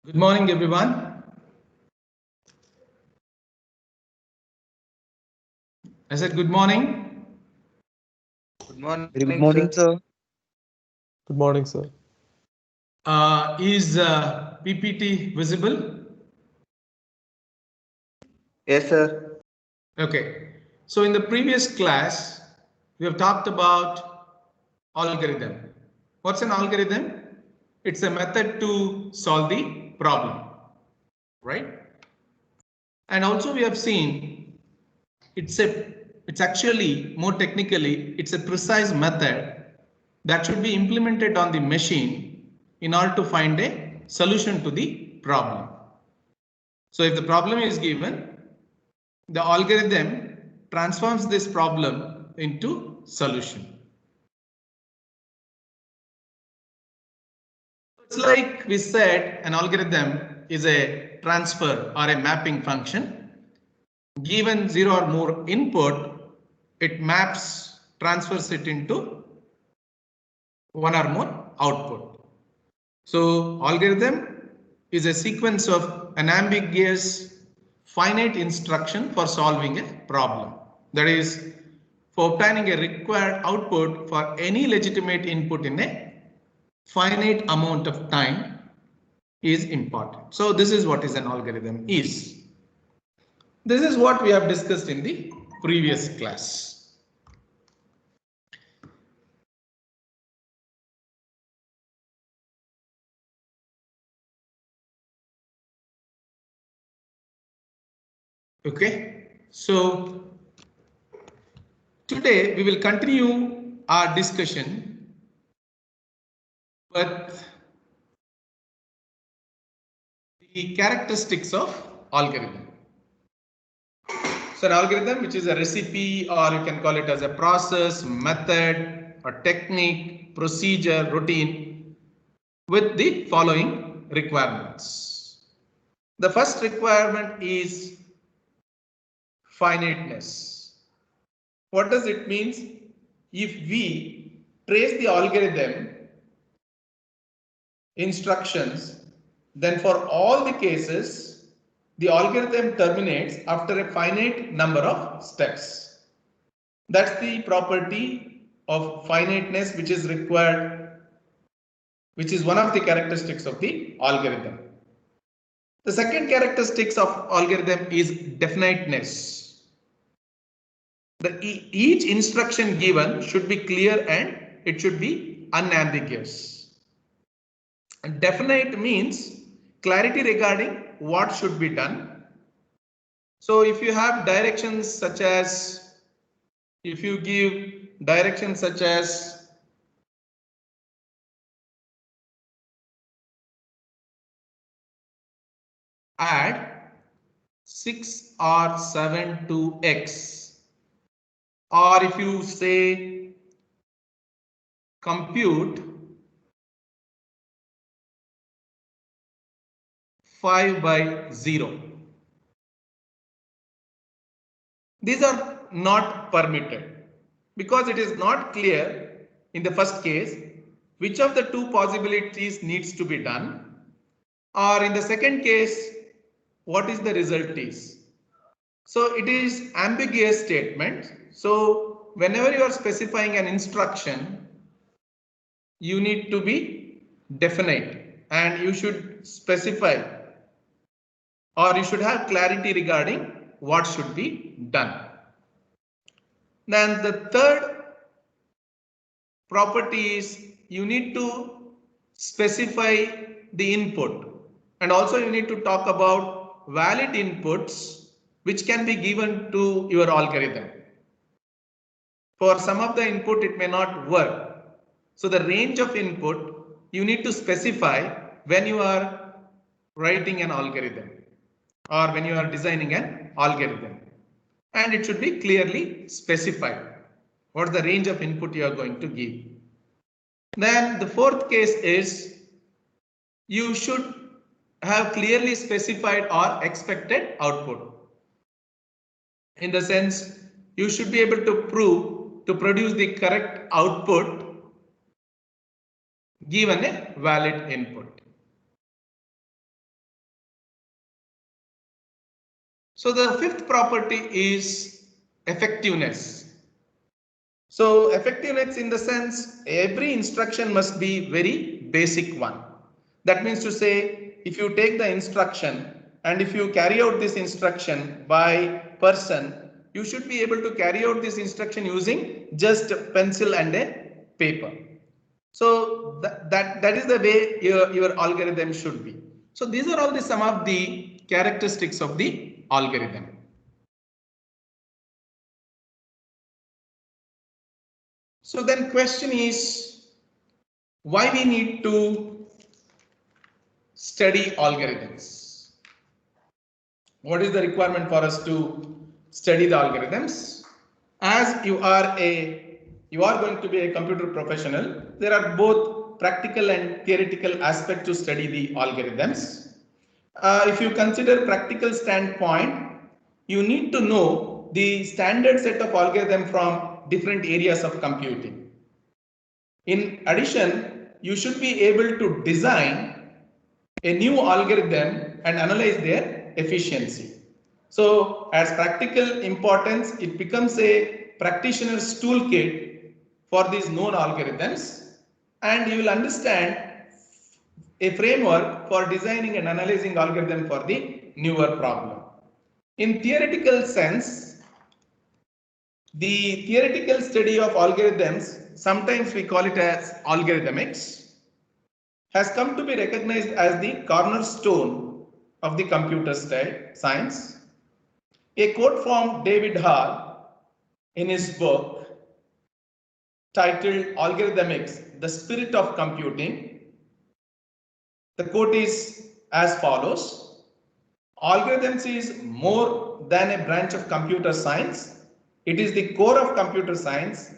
Good morning, everyone. I said good morning. Good morning, Very good sir. morning, sir. Good morning, sir. Is PPT visible? Yes, sir. Okay. So in the previous class, we have talked about algorithm. What's an algorithm? It's a method to solve the problem, right? And also we have seen it's actually more technically, it's a precise method that should be implemented on the machine in order to find a solution to the problem. So if the problem is given, the algorithm transforms this problem into solution. It's like we said, an algorithm is a transfer or a mapping function. Given 0 or more input, it maps, transfers it into 1 or more output. So algorithm is a sequence of an ambiguous finite instruction for solving a problem. That is, for obtaining a required output for any legitimate input in a finite amount of time is important. So this is what is an algorithm is. This is what we have discussed in the previous class. Okay, so today we will continue our discussion with the characteristics of algorithm. So an algorithm, which is a recipe, or you can call it as a process, method, or technique, procedure, routine, with the following requirements. The first requirement is finiteness. What does it mean? If we trace the algorithm instructions, then for all the cases, the algorithm terminates after a finite number of steps. That's the property of finiteness which is required, which is one of the characteristics of the algorithm. The second characteristics of algorithm is definiteness. Each instruction given should be clear and it should be unambiguous. Definite means clarity regarding what should be done. So if you have directions such as, if you give directions such as add 6 or 7 to x, or if you say compute 5 by 0. These are not permitted because it is not clear in the first case which of the two possibilities needs to be done, or in the second case what is the result is. So it is ambiguous statement. So whenever you are specifying an instruction, you need to be definite and you should specify, or you should have clarity regarding what should be done. Then the third property is you need to specify the input, and also you need to talk about valid inputs which can be given to your algorithm. For some of the input it may not work. So the range of input you need to specify when you are writing an algorithm or when you are designing an algorithm, and it should be clearly specified what the range of input you are going to give. Then the fourth case is you should have clearly specified or expected output. In the sense, you should be able to prove to produce the correct output given a valid input. So the fifth property is effectiveness. So effectiveness in the sense every instruction must be very basic one. That means to say if you take the instruction and if you carry out this instruction by person, you should be able to carry out this instruction using just a pencil and a paper. So that is the way your algorithm should be. So these are all the some of the characteristics of the algorithm. So then question is why we need to study algorithms. What is the requirement for us to study the algorithms? As you are going to be a computer professional, there are both practical and theoretical aspects to study the algorithms. If you consider practical standpoint, you need to know the standard set of algorithm from different areas of computing. In addition, you should be able to design a new algorithm and analyze their efficiency. So as practical importance, it becomes a practitioner's toolkit for these known algorithms, and you will understand a framework for designing and analyzing algorithm for the newer problem. In theoretical sense, the theoretical study of algorithms, sometimes we call it as algorithmics, has come to be recognized as the cornerstone of the computer science. A quote from David Hall in his book titled Algorithmics, The Spirit of Computing. The quote is as follows: algorithms is more than a branch of computer science. It is the core of computer science,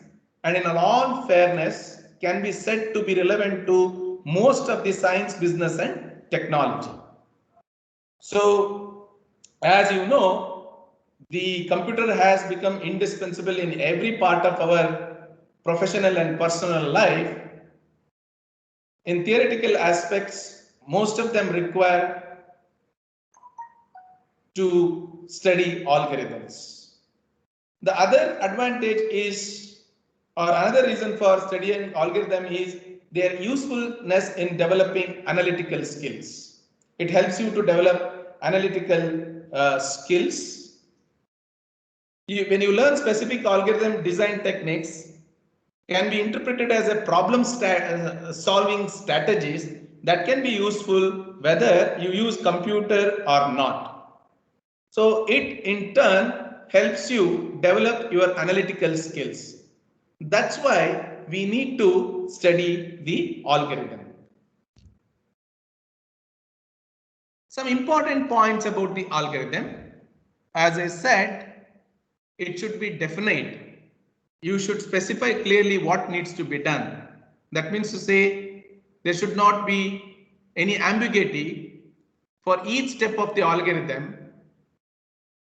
and in all fairness can be said to be relevant to most of the science, business and technology. So as you know, the computer has become indispensable in every part of our professional and personal life. In theoretical aspects, most of them require to study algorithms. The other advantage is, or another reason for studying algorithm is their usefulness in developing analytical skills. It helps you to develop analytical skills. When you learn specific algorithm design techniques, can be interpreted as a problem solving strategies that can be useful whether you use computer or not. So it in turn helps you develop your analytical skills. That's why we need to study the algorithm. Some important points about the algorithm. As I said, it should be definite. You should specify clearly what needs to be done. That means to say there should not be any ambiguity for each step of the algorithm,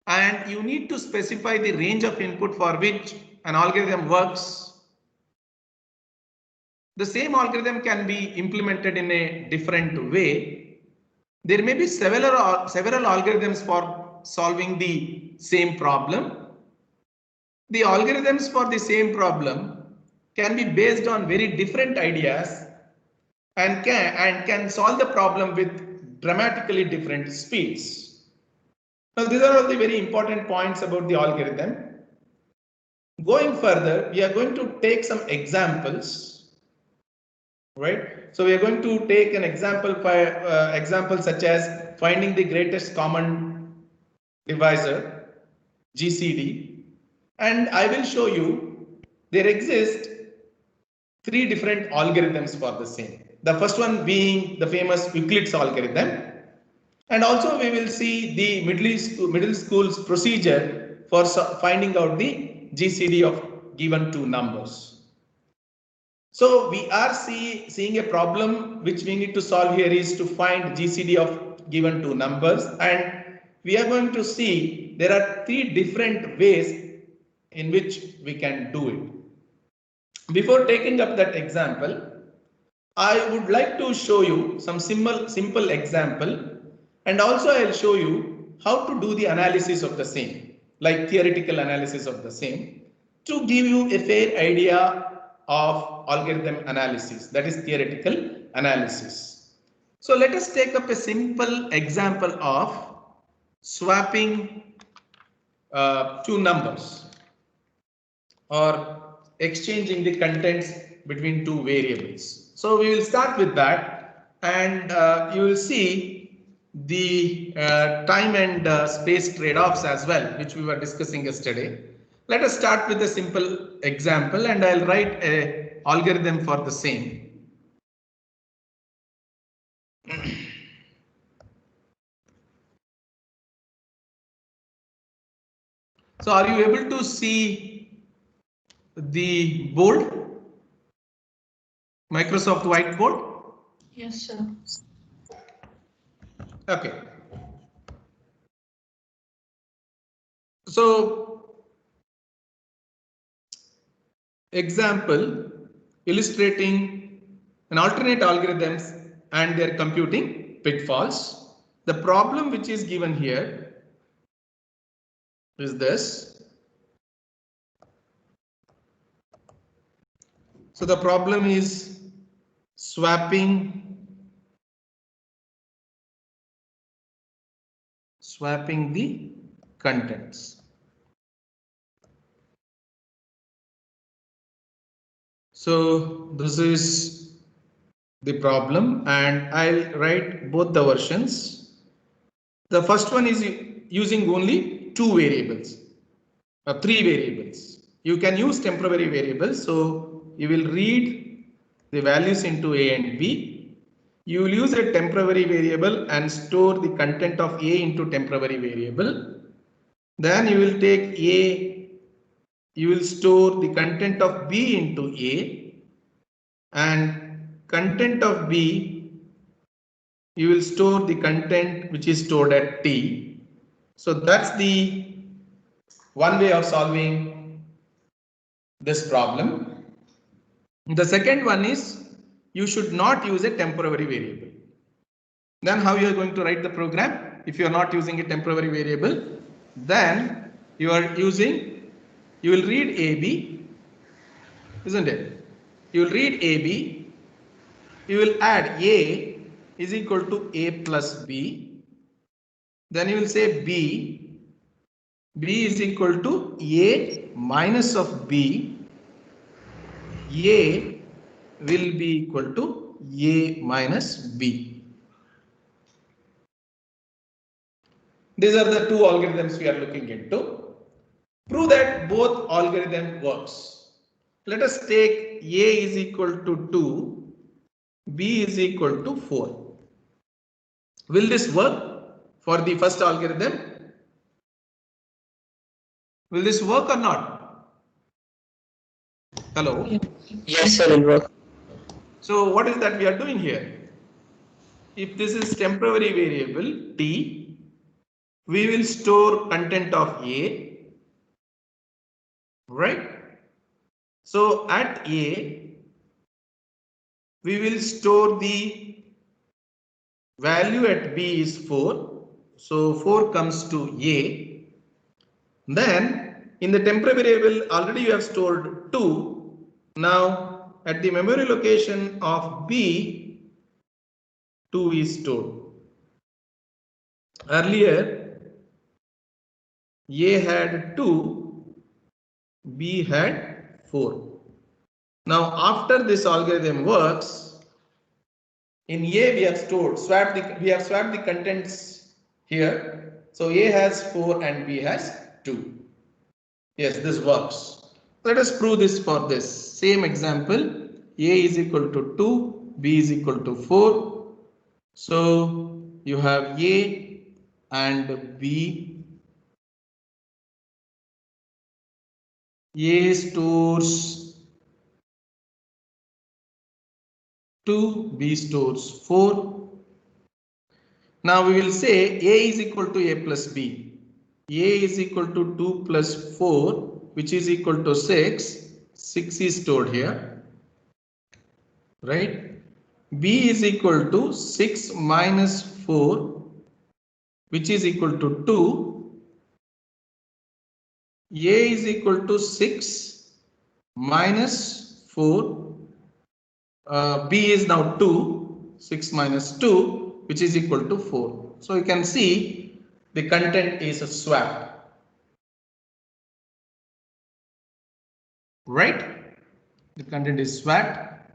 and you need to specify the range of input for which an algorithm works. The same algorithm can be implemented in a different way. There may be several algorithms for solving the same problem. The algorithms for the same problem can be based on very different ideas and can solve the problem with dramatically different speeds. Now, these are all the very important points about the algorithm. Going further, we are going to take some examples, right? So we are going to take an example such as finding the greatest common divisor, GCD. And I will show you there exist three different algorithms for the same. The first one being the famous Euclid's algorithm. And also we will see the middle school's procedure for finding out the GCD of given two numbers. So we are seeing a problem which we need to solve here is to find GCD of given two numbers, and we are going to see there are three different ways in which we can do it. Before taking up that example, I would like to show you some simple example, and also I'll show you how to do the analysis of the same, like theoretical analysis of the same, to give you a fair idea of algorithm analysis, that is theoretical analysis. So let us take up a simple example of swapping two numbers or exchanging the contents between two variables. So we will start with that, and you will see the time and space trade-offs as well, which we were discussing yesterday. Let us start with a simple example, and I'll write a algorithm for the same. So are you able to see the board? Microsoft Whiteboard? Yes, sir. Okay. So, example illustrating an alternate algorithms and their computing pitfalls. The problem which is given here is this. So the problem is swapping the contents. So this is the problem, and I'll write both the versions. The first one is using only two variables, three variables. You can use temporary variables. So you will read the values into A and B. You will use a temporary variable and store the content of A into temporary variable. Then you will take A, you will store the content of B into A, and content of B, you will store the content which is stored at T. So that's the one way of solving this problem. The second one is you should not use a temporary variable. Then how you are going to write the program? If you are not using a temporary variable, then you will read AB, isn't it? You will read AB, you will add A is equal to A plus B. Then you will say B is equal to A minus of B. A will be equal to A minus B. These are the two algorithms we are looking into. Prove that both algorithm works. Let us take A is equal to 2, B is equal to 4. Will this work for the first algorithm? Will this work or not? Hello? Yes, sir, it will work. So what is that we are doing here? If this is temporary variable T, we will store content of A, right? So at A, we will store the value at B is 4. So 4 comes to A. Then in the temporary variable already you have stored 2. Now at the memory location of B, 2 is stored. Earlier A had 2, B had 4. Now after this algorithm works, in A we have swapped the contents here. So A has 4 and B has 2. Yes, this works. Let us prove this for this same example. A is equal to 2, B is equal to 4. So you have A and B. A stores 2, B stores 4. Now we will say A is equal to A plus B. A is equal to 2 plus 4, which is equal to 6. 6 is stored here, right? B is equal to 6 minus 4, which is equal to 2, A is equal to 6 minus 4, B is now 2, 6 minus 2, which is equal to 4. So you can see the content is swapped. Right? The content is swapped.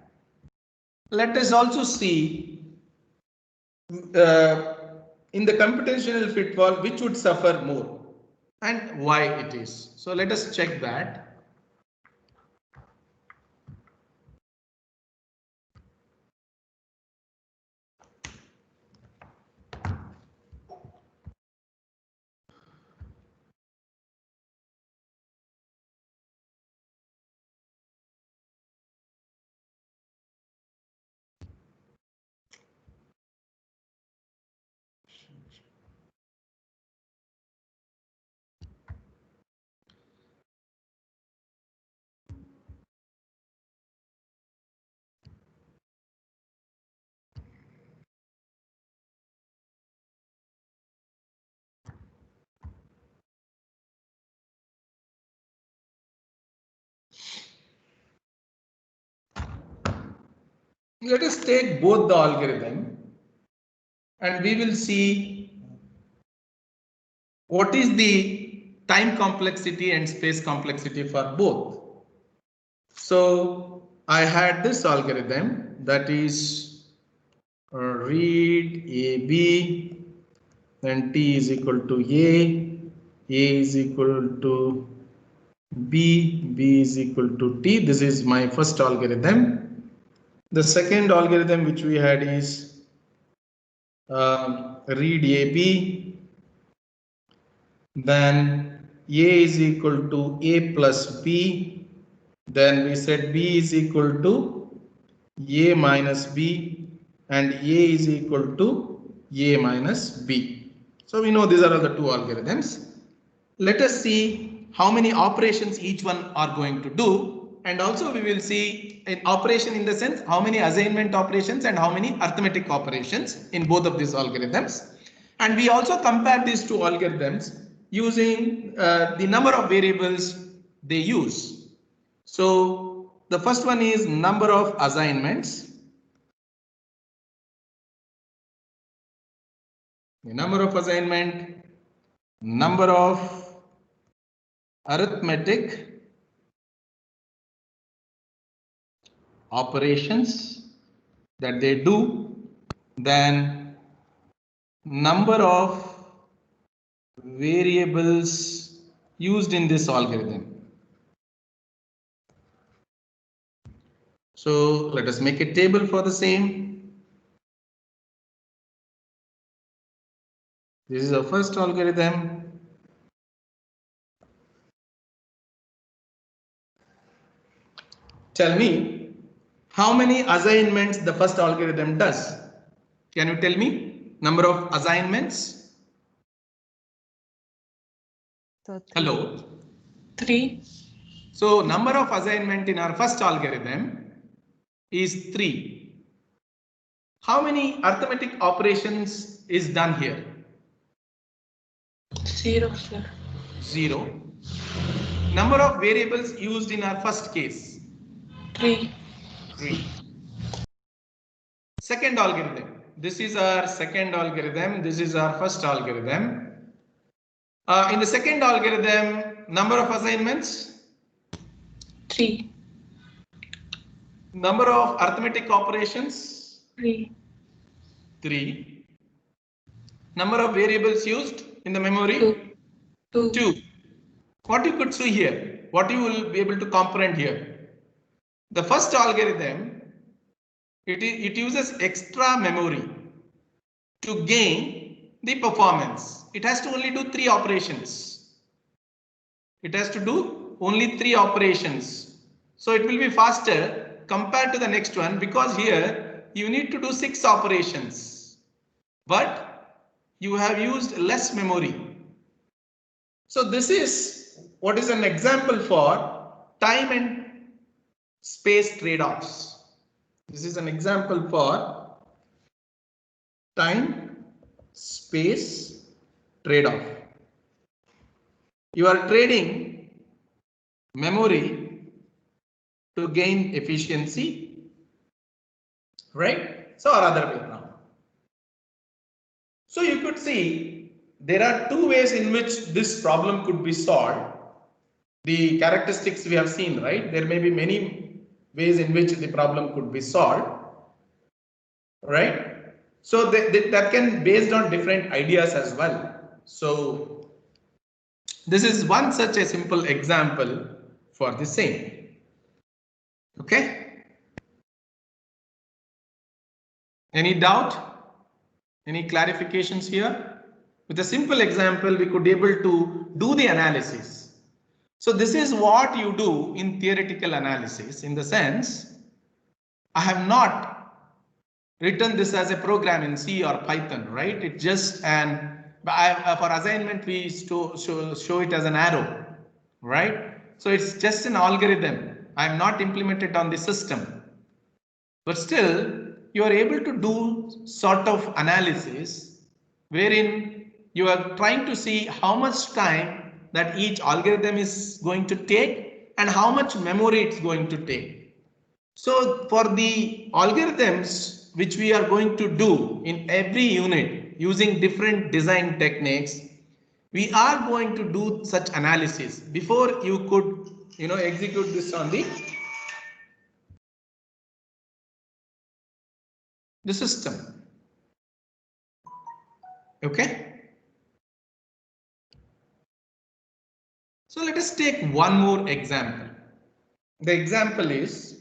Let us also see in the computational pitfall which would suffer more and why it is. So let us check that. Let us take both the algorithm and we will see what is the time complexity and space complexity for both. So I had this algorithm that is read AB, then T is equal to A is equal to B is equal to T. This is my first algorithm. The second algorithm which we had is read AB, then A is equal to A plus B, then we said B is equal to A minus B and A is equal to A minus B. So we know these are all the two algorithms. Let us see how many operations each one are going to do. And also we will see an operation in the sense how many assignment operations and how many arithmetic operations in both of these algorithms. And we also compare these two algorithms using the number of variables they use. So the first one is number of assignments. The number of assignment, number of arithmetic operations that they do, then number of variables used in this algorithm. So let us make a table for the same. This is our first algorithm. Tell me how many assignments the first algorithm does. Can you tell me number of assignments? Hello. 3. So number of assignment in our first algorithm is 3. How many arithmetic operations is done here? 0, sir. 0. Number of variables used in our first case? 3. 3. Second algorithm. This is our second algorithm. This is our first algorithm. In the second algorithm, number of assignments? 3. Number of arithmetic operations? 3. 3. Number of variables used in the memory? 2. 2. What you could see here, what you will be able to comprehend here. The first algorithm, it uses extra memory to gain the performance. It has to only do 3 operations. It has to do only 3 operations. So it will be faster compared to the next one because here you need to do 6 operations. But you have used less memory. So this is what is an example for time and space trade-offs. This is an example for time, space trade-off. You are trading memory to gain efficiency, right? So, or other way around. So you could see there are two ways in which this problem could be solved. The characteristics we have seen, right? There may be many ways in which the problem could be solved, right? So that can be based on different ideas as well. So this is one such a simple example for the same. Okay? Any doubt? Any clarifications here? With a simple example, we could be able to do the analysis. So this is what you do in theoretical analysis, in the sense, I have not written this as a program in C or Python, right? It's just for assignment, we show it as an arrow, right? So it's just an algorithm. I am not implemented on the system, but still you are able to do sort of analysis wherein you are trying to see how much time that each algorithm is going to take and how much memory it's going to take. So for the algorithms which we are going to do in every unit using different design techniques, we are going to do such analysis before you could, execute this on the system. Okay. So let us take one more example. The example is,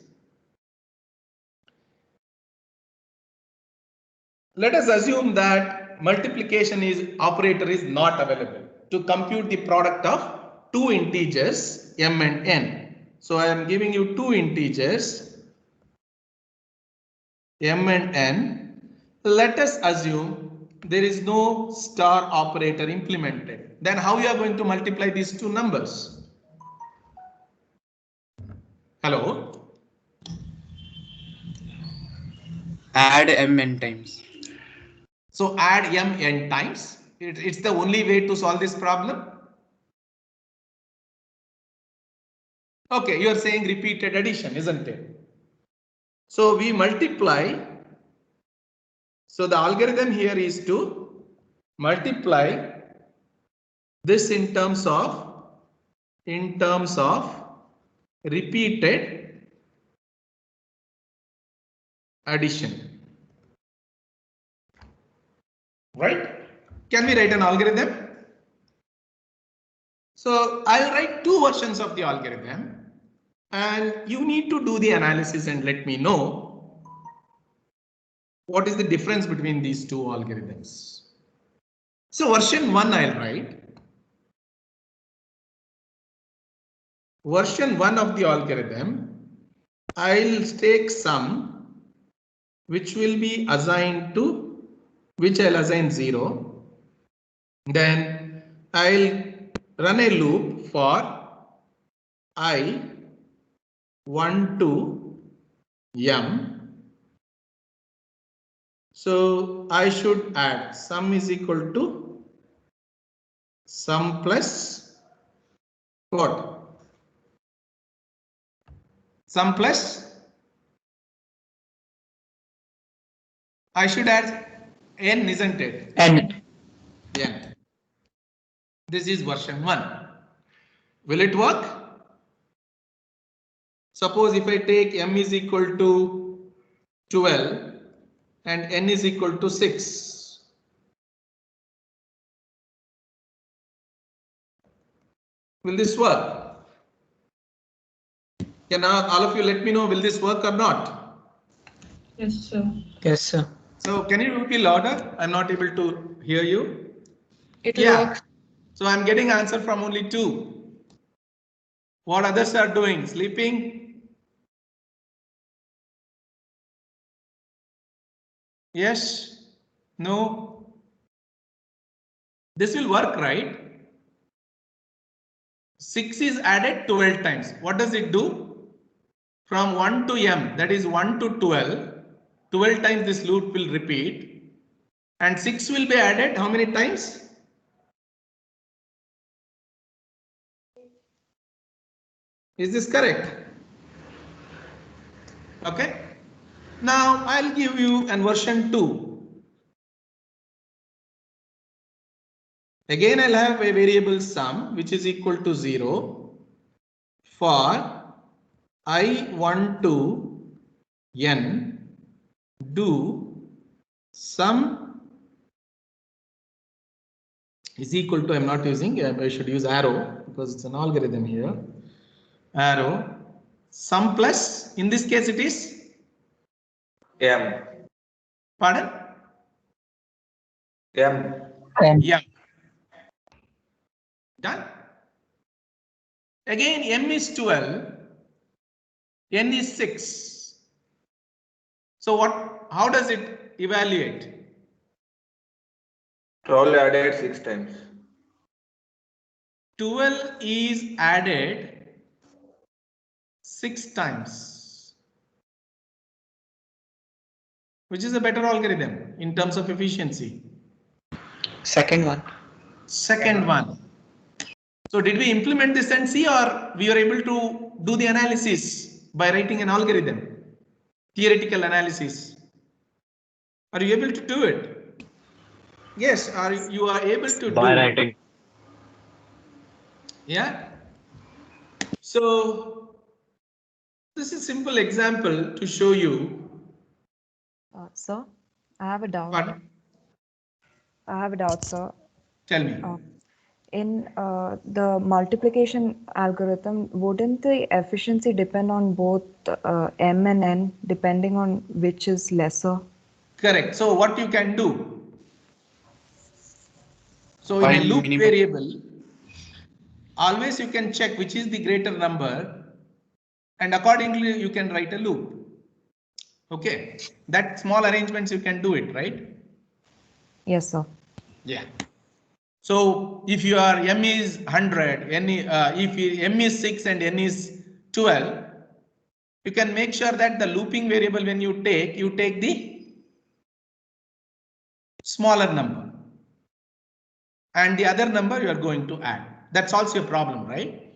let us assume that multiplication operator is not available to compute the product of two integers m and n. So I am giving you two integers m and n. Let us assume there is no star operator implemented. Then how you are going to multiply these two numbers? Hello? Add m n times. So add m n times. It's the only way to solve this problem. Okay, you are saying repeated addition, isn't it? So we multiply. So the algorithm here is to multiply this in terms of repeated addition. Right? Can we write an algorithm? So I'll write two versions of the algorithm and you need to do the analysis and let me know what is the difference between these two algorithms. So version 1 I'll write. Version 1 of the algorithm, I'll take sum which will be assigned to, which I'll assign 0. Then I'll run a loop for I 1 to m. So I should add sum is equal to sum plus what? Sum plus, I should add n, isn't it? N. N. This is version 1. Will it work? Suppose if I take m is equal to 12 and n is equal to 6. Will this work? Can all of you let me know, will this work or not? Yes, sir. Yes, sir. So can you be louder? I'm not able to hear you. It Yeah. works. So I'm getting answer from only 2. What others are doing? Sleeping? Yes? No? This will work, right? 6 is added 12 times. What does it do? From 1 to m, that is 1 to 12. 12 times this loop will repeat. And 6 will be added how many times? Is this correct? Okay. Now I'll give you an version 2. Again, I'll have a variable sum which is equal to 0 for I want to n do sum is equal to, I'm not using, I should use arrow because it's an algorithm here. Arrow sum plus, in this case it is M. pardon? M. Yeah. Done. Again, m is 12, n is 6. So what? How does it evaluate? 12 added 6 times. 12 is added 6 times, which is a better algorithm in terms of efficiency. Second one. Second one. So did we implement this and see, or we were able to do the analysis by writing an algorithm, theoretical analysis? Are you able to do it? Yes, you are able to do writing. Yeah. So this is a simple example to show you. Sir, I have a doubt. What? Sir. Tell me. In the multiplication algorithm, wouldn't the efficiency depend on both m and n, depending on which is lesser? Correct. So what you can do? So in a Find loop minimum. variable, always you can check which is the greater number, and accordingly you can write a loop. Okay, that small arrangements you can do it, right? Yes, sir. Yeah. So if your m is 100, if m is 6 and n is 12, you can make sure that the looping variable when you take the smaller number, and the other number you are going to add. That solves your problem, right?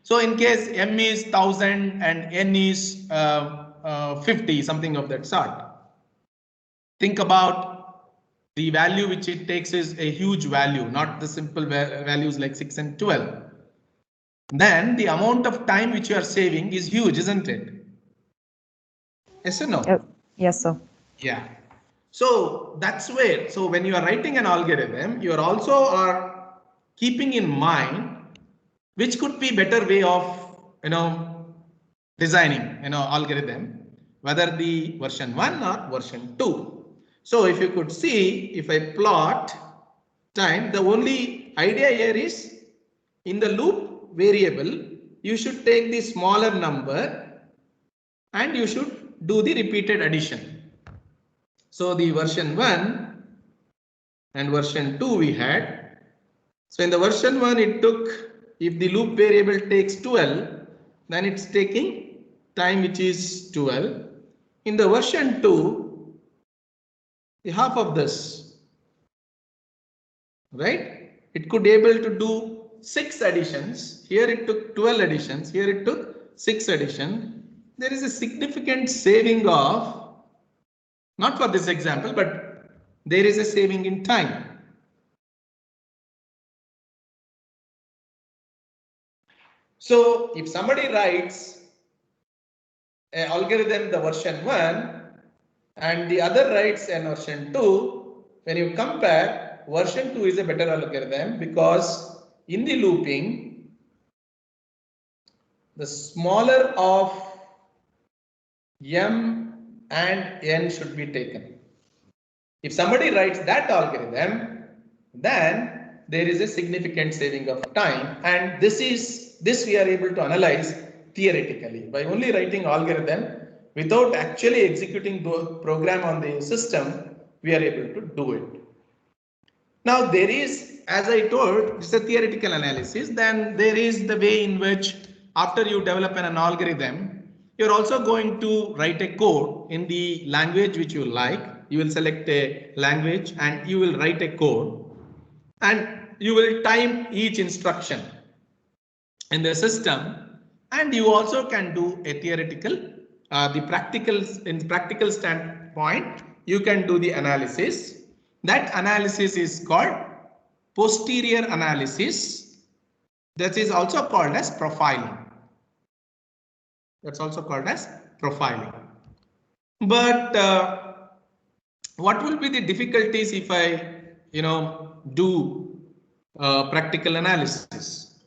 So in case m is 1000 and n is 50, something of that sort. Think about the value which it takes is a huge value, not the simple values like 6 and 12. Then the amount of time which you are saving is huge, isn't it? Yes or no? Yes, sir. Yeah. So that's where, so when you are writing an algorithm, you are also keeping in mind which could be better way of, designing, algorithm, whether the version 1 or version 2. So if you could see, if I plot time, the only idea here is in the loop variable, you should take the smaller number and you should do the repeated addition. So the version 1 and version 2 we had. So in the version 1 it took, if the loop variable takes 12, then it's taking time which is 12. In the version 2, the half of this, right? It could able to do 6 additions. Here it took 12 additions. Here it took 6 addition. There is a significant saving of, not for this example, but there is a saving in time. So if somebody writes an algorithm, the version 1, and the other writes an version 2, when you compare, version 2 is a better algorithm because in the looping, the smaller of m and n should be taken. If somebody writes that algorithm, then there is a significant saving of time, and this we are able to analyze theoretically by only writing algorithm without actually executing the program on the system. We are able to do it. Now there is, as I told, it's a theoretical analysis. Then there is the way in which after you develop an algorithm, you're also going to write a code in the language which you like. You will select a language and you will write a code and you will time each instruction in the system, and you also can do a theoretical, in practical standpoint, you can do the analysis. That analysis is called posterior analysis. That is also called as profiling. That's also called as profiling. But what will be the difficulties if I, do practical analysis?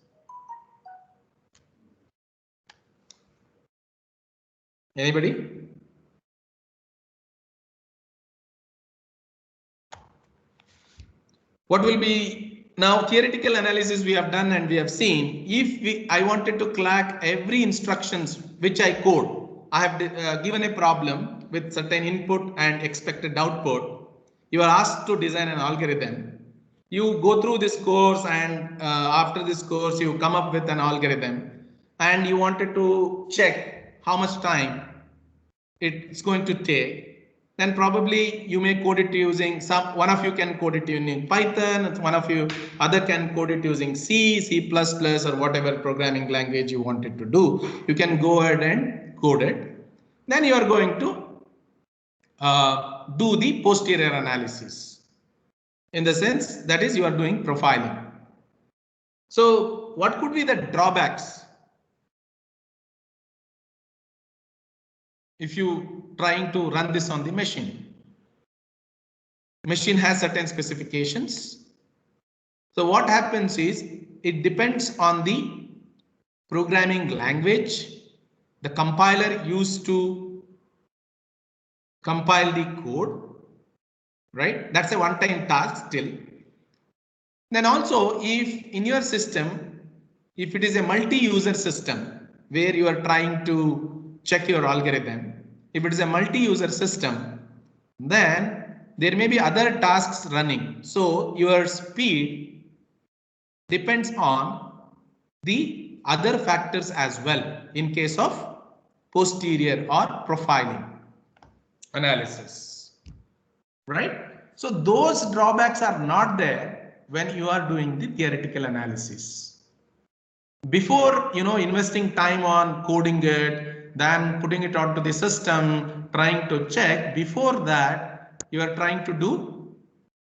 Anybody? What will be now theoretical analysis we have done and we have seen. If I wanted to crack every instructions which I code, I have given a problem with certain input and expected output. You are asked to design an algorithm. You go through this course and after this course you come up with an algorithm and you wanted to check how much time it's going to take. Then probably you may code it using one of you can code it using Python, one of you other can code it using C, C++ or whatever programming language you wanted to do. You can go ahead and code it. Then you are going to do the posterior analysis. In the sense that is you are doing profiling. So what could be the drawbacks? If you trying to run this on the machine. Machine has certain specifications. So what happens is it depends on the programming language, the compiler used to compile the code, right? That's a one-time task still. Then also if in your system, if it is a multi-user system where you are trying to check your algorithm, if it is a multi-user system, then there may be other tasks running. So your speed depends on the other factors as well in case of posterior or profiling analysis, right? So those drawbacks are not there when you are doing the theoretical analysis. Before, investing time on coding it, then putting it onto the system, trying to check, before that you are trying to do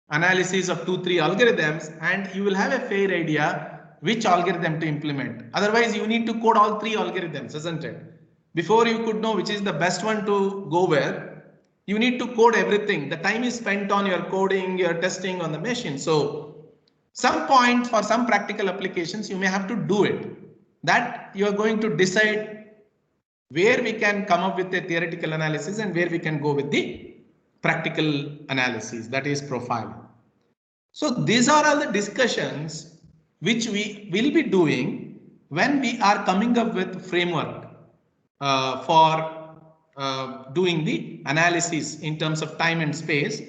analysis of 2-3 algorithms and you will have a fair idea which algorithm to implement. Otherwise you need to code all 3 algorithms, isn't it? Before you could know which is the best one to go with, you need to code everything. The time is spent on your coding, your testing on the machine. So some point for some practical applications you may have to do it. That you are going to decide where we can come up with a theoretical analysis and where we can go with the practical analysis, that is profiling. So these are all the discussions which we will be doing when we are coming up with framework for doing the analysis in terms of time and space.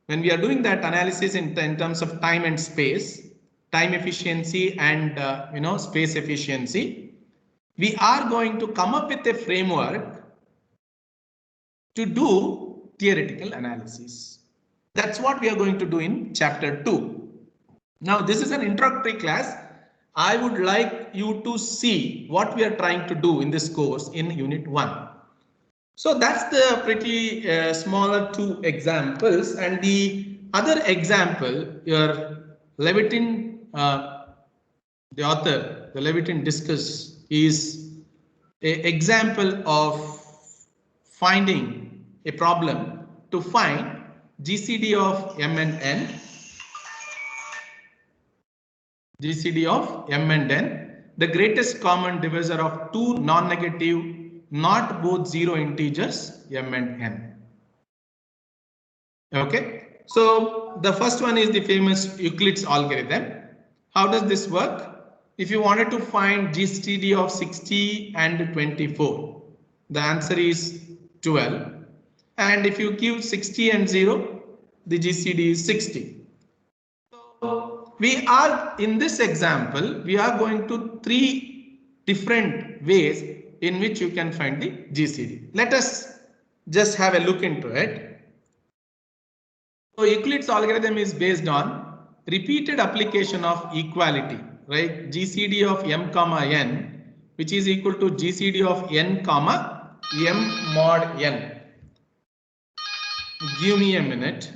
When we are doing that analysis in terms of time and space, time efficiency and space efficiency, we are going to come up with a framework to do theoretical analysis. That's what we are going to do in chapter 2. Now this is an introductory class. I would like you to see what we are trying to do in this course in unit 1. So that's the pretty smaller 2 examples, and the other example, your Levitin, the author, the Levitin discuss is an example of finding a problem to find GCD of M and N. GCD of M and N, the greatest common divisor of 2 non-negative, not both 0 integers, M and N. Okay, so the first one is the famous Euclid's algorithm. How does this work? If you wanted to find GCD of 60 and 24, the answer is 12. And if you give 60 and 0, the GCD is 60. So we are in this example, we are going to 3 different ways in which you can find the GCD. Let us just have a look into it. So Euclid's algorithm is based on repeated application of equality, right? GCD of M comma N which is equal to GCD of n comma m mod n. Give me a minute.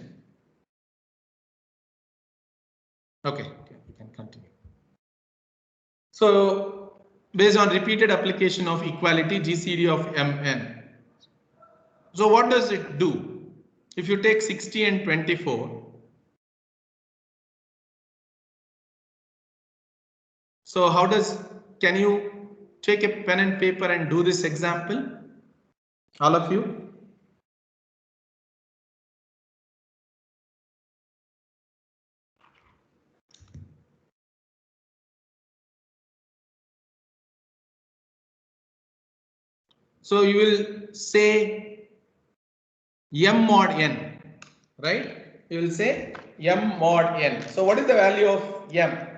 Okay, we can continue. So based on repeated application of equality, GCD of mn. So what does it do? If you take 60 and 24. So how can you take a pen and paper and do this example? All of you? So you will say m mod n, right? You will say m mod n. So what is the value of m?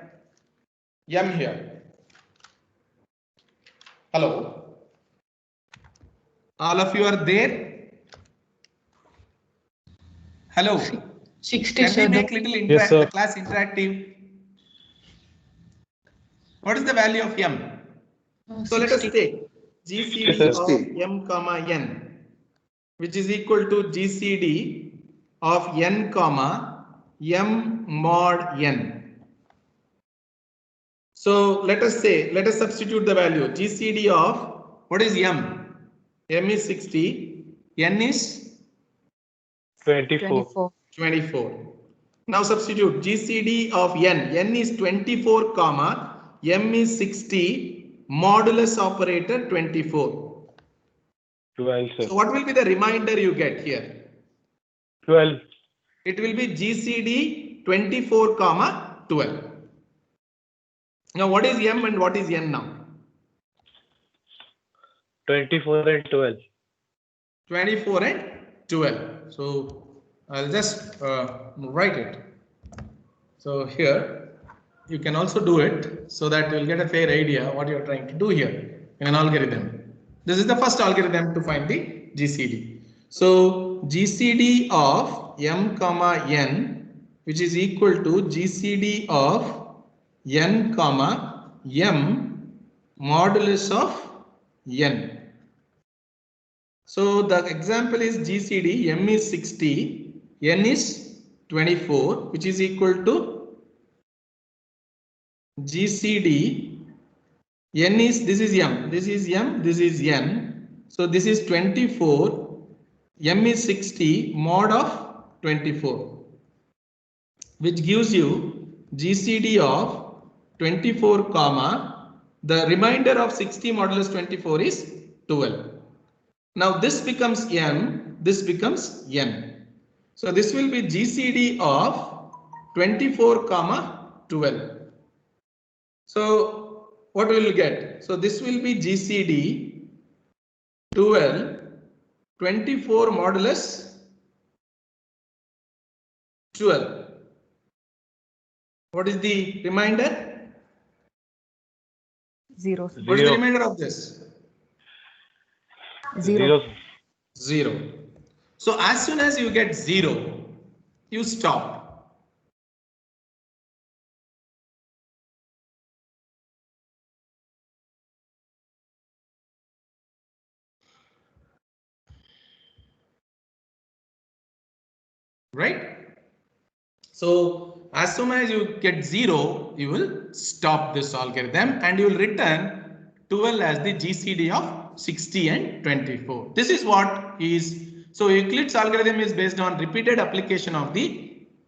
M here. Hello? All of you are there? Hello? 60, Can we sir. make little Yes, sir. the class interactive? What is the value of m? So let us 60. take GCD of m comma n, which is equal to GCD of n comma m mod n. So let us substitute the value GCD of what is m? M is 60, n is 24. 24. Now substitute GCD of n is 24 comma m is 60 modulus operator 24. 12, sir. So what will be the reminder you get here? 12. It will be GCD 24 comma 12. Now what is m and what is n now? 24 and 12. 24 and 12. So I'll just write it. So here you can also do it so that you'll get a fair idea what you're trying to do here in an algorithm. This is the first algorithm to find the GCD. So GCD of m comma n, which is equal to GCD of n comma m modulus of n. So the example is GCD, m is 60, n is 24, which is equal to GCD, n is, this is m, this is m, this is n. So this is 24, m is 60 mod of 24, which gives you GCD of 24 comma, the remainder of 60 modulus 24 is 12. Now this becomes m, this becomes n. So this will be GCD of 24 comma 12. So what will you get? So this will be GCD 12 24 modulus 12. What is the remainder? 0. What is the remainder of this? 0. 0. So as soon as you get 0, you stop. Right? So as soon as you get 0, you will stop this algorithm and you will return 12 as the GCD of 60 and 24. This is what is. So Euclid's algorithm is based on repeated application of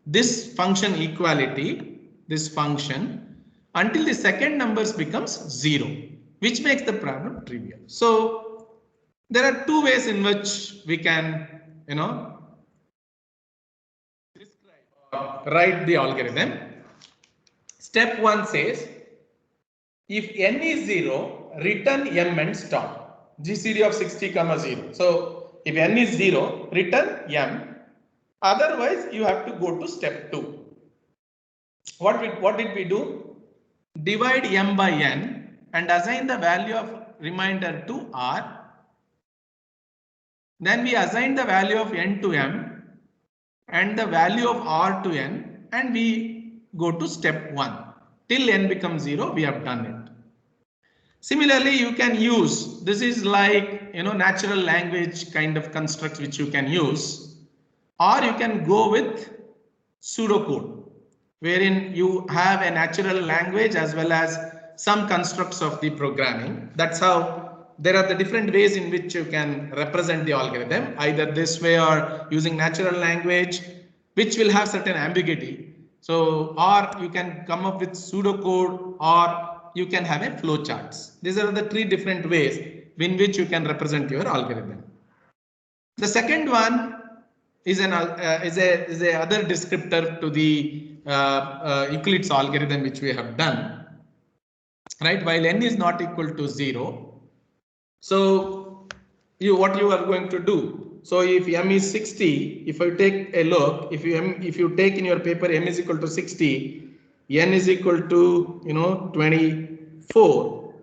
this function equality, this function, until the second numbers becomes 0, which makes the problem trivial. So there are two ways in which we can, write the algorithm. Step 1 says, if n is 0, return m and stop. GCD of 60 comma 0. So if n is 0, return m. Otherwise, you have to go to step 2. What did we do? Divide m by n and assign the value of remainder to r. Then we assign the value of n to m and the value of r to n, and we go to step 1. Till n becomes 0, we have done it. Similarly, you can use, this is like, natural language kind of constructs which you can use, or you can go with pseudocode, wherein you have a natural language as well as some constructs of the programming. That's how there are the different ways in which you can represent the algorithm, either this way or using natural language, which will have certain ambiguity. So, or you can come up with pseudocode, or you can have a flowcharts. These are the three different ways in which you can represent your algorithm. The second one is an is a other descriptor to the Euclid's algorithm which we have done, right? While n is not equal to 0, so what you are going to do? So if m is 60, if I take a look, if you take in your paper m is equal to 60, n is equal to 24,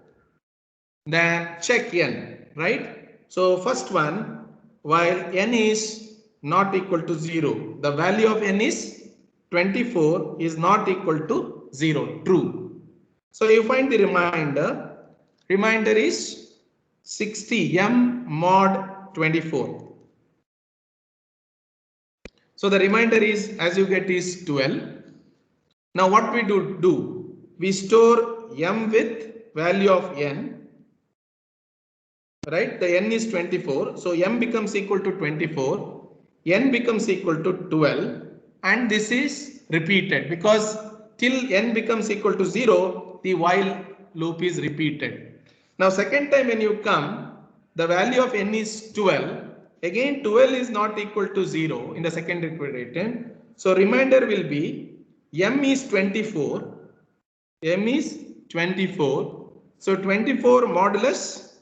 then check n, right? So first one, while n is not equal to 0, the value of n is 24 is not equal to 0, true. So you find the remainder is 60 m mod 24. So the remainder is, as you get, is 12. Now what we do, we store m with value of n, right? The n is 24, so m becomes equal to 24, n becomes equal to 12, and this is repeated because till n becomes equal to 0, the while loop is repeated. Now second time when you come, the value of n is 12. Again 12 is not equal to 0 in the second iterator. So remainder will be m is 24. M is 24. So 24 modulus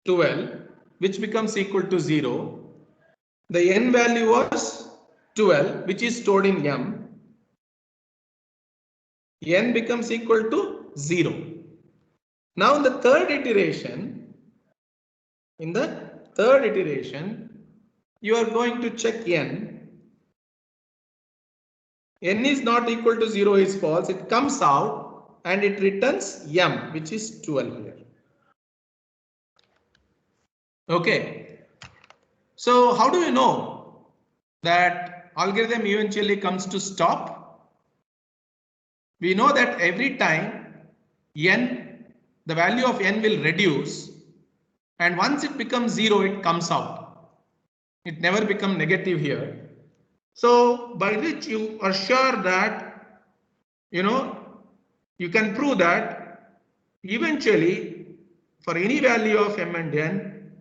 12, which becomes equal to 0. The n value was 12, which is stored in m. N becomes equal to 0. Now in the third iteration, you are going to check n. N is not equal to 0 is false. It comes out and it returns m, which is 12 here. Okay. So how do you know that algorithm eventually comes to stop? We know that every time n, the value of n will reduce, and once it becomes 0, it comes out. It never becomes negative here. So by which you are sure that, you can prove that eventually for any value of m and n,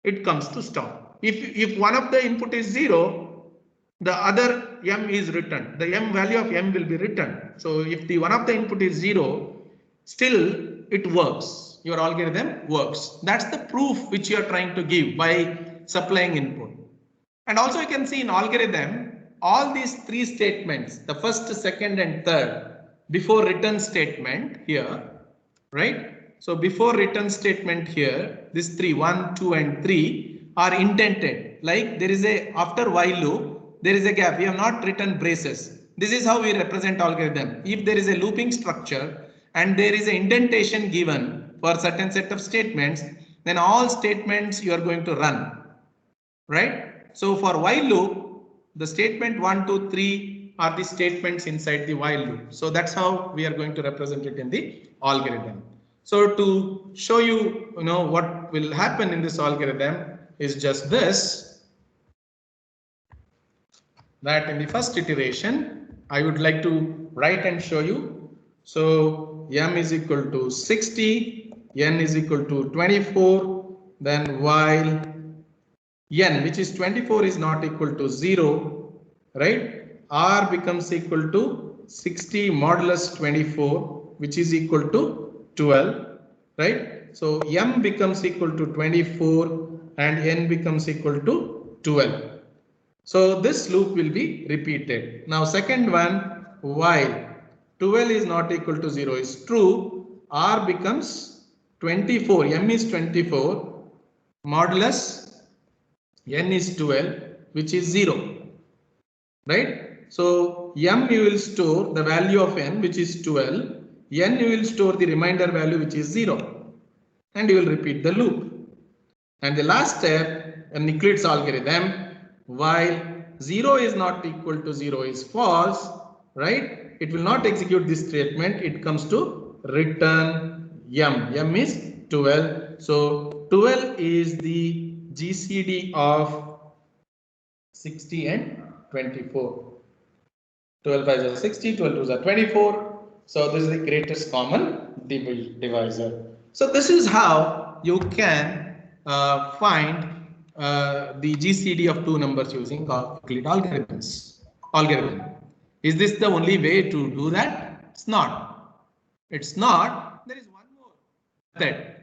it comes to stop. If one of the input is 0, the other m is returned. The m value of m will be returned. So if the one of the input is 0, still it works. Your algorithm works. That's the proof which you are trying to give by supplying input. And also you can see in algorithm, all these three statements, the first, second and third, before return statement here, right? So before return statement here, these three, 1, 2 and 3 are indented. Like there is a, after while loop, there is a gap. We have not written braces. This is how we represent algorithm. If there is a looping structure and there is an indentation given for a certain set of statements, then all statements you are going to run, right? So for while loop, the statement 1, 2, 3 are the statements inside the while loop. So that's how we are going to represent it in the algorithm. So to show you, what will happen in this algorithm is just this, that in the first iteration, I would like to write and show you. So m is equal to 60, n is equal to 24, then while n, which is 24, is not equal to 0, right? R becomes equal to 60 modulus 24, which is equal to 12, right? So m becomes equal to 24 and n becomes equal to 12. So this loop will be repeated. Now second one, while 12 is not equal to 0 is true, R becomes 24, m is 24, modulus n is 12, which is 0, right? So m you will store the value of n, which is 12. n you will store the remainder value which is 0 and you will repeat the loop. And the last step, in Euclid's algorithm, while 0 is not equal to 0 is false, right? It will not execute this statement. It comes to return m. M is 12. So 12 is the GCD of 60 and 24. 12 5s are 60, 12 2s are 24. So this is the greatest common divisor. So this is how you can find the GCD of two numbers using Euclid algorithm. Is this the only way to do that? It's not. It's not. There is one more method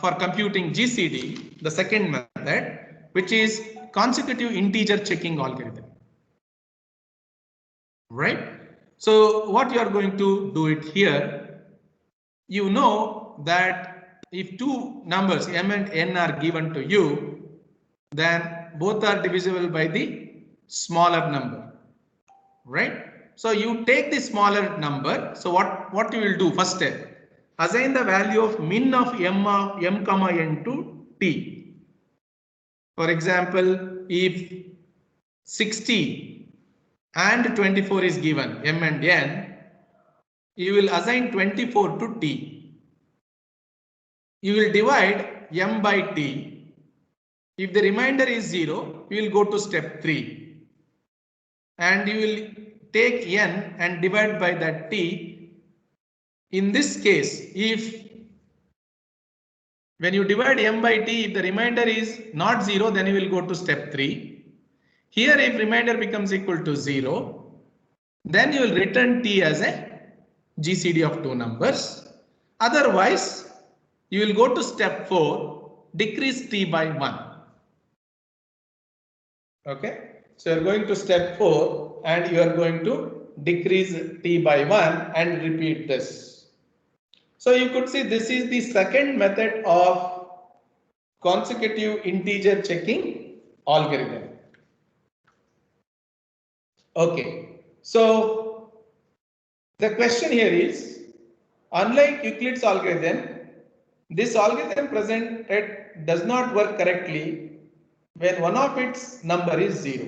for computing GCD, the second method, which is consecutive integer checking algorithm. Right? So what you are going to do it here, you know that if two numbers m and n are given to you, then both are divisible by the smaller number, right? So you take the smaller number. So what you will do first step, assign the value of min of m comma n to t. For example, if 60 and 24 is given, m and n, you will assign 24 to t. You will divide m by t. If the remainder is 0, you will go to step 3. And you will take n and divide by that t. In this case, if when you divide m by t, if the remainder is not 0, then you will go to step 3. Here, if remainder becomes equal to 0, then you will return t as a GCD of two numbers. Otherwise, you will go to step 4, decrease t by 1. Okay, so you are going to step 4 and you are going to decrease t by 1 and repeat this. So you could see this is the second method of consecutive integer checking algorithm. Okay, so the question here is, unlike Euclid's algorithm, this algorithm presented does not work correctly when one of its number is 0.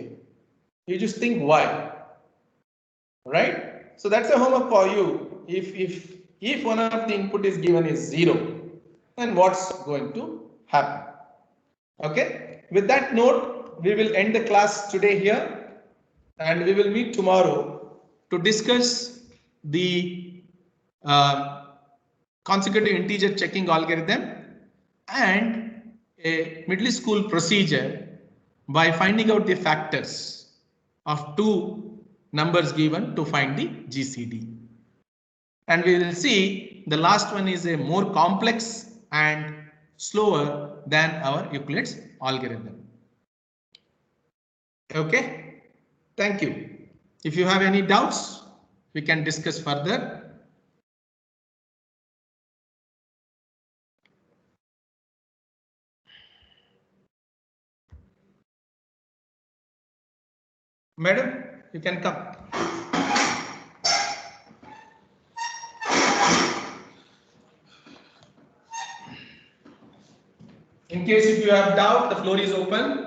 You just think why, right? So that's a homework for you. If one of the input is given is 0, then what's going to happen? Okay, with that note, we will end the class today here. And we will meet tomorrow to discuss the consecutive integer checking algorithm and a middle school procedure by finding out the factors of two numbers given to find the GCD. And we will see the last one is a more complex and slower than our Euclid's algorithm. Okay. Thank you. If you have any doubts, we can discuss further. Madam, you can come. In case if you have doubt, the floor is open.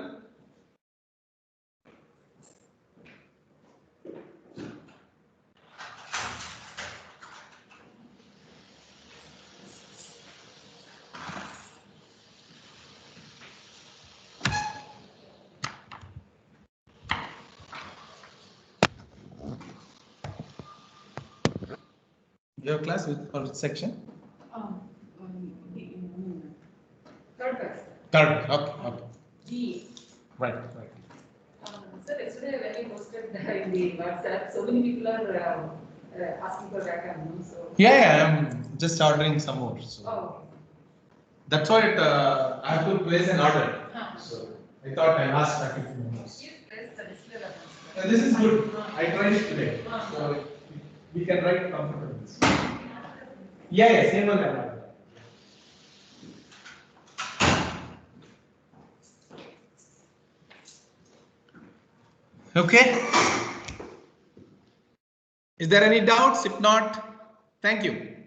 Your class with or section? Third class. Third. Okay. G. Right. Sir, yesterday when you posted in the WhatsApp, so many people are asking for that. So. Yeah, I'm just ordering some more. So. Oh. That's why I have to place an order. So I thought I'll ask faculty members. This is good. I tried it today. So we can write comfortably. Yeah, same one. Okay. Is there any doubts? If not, Thank you.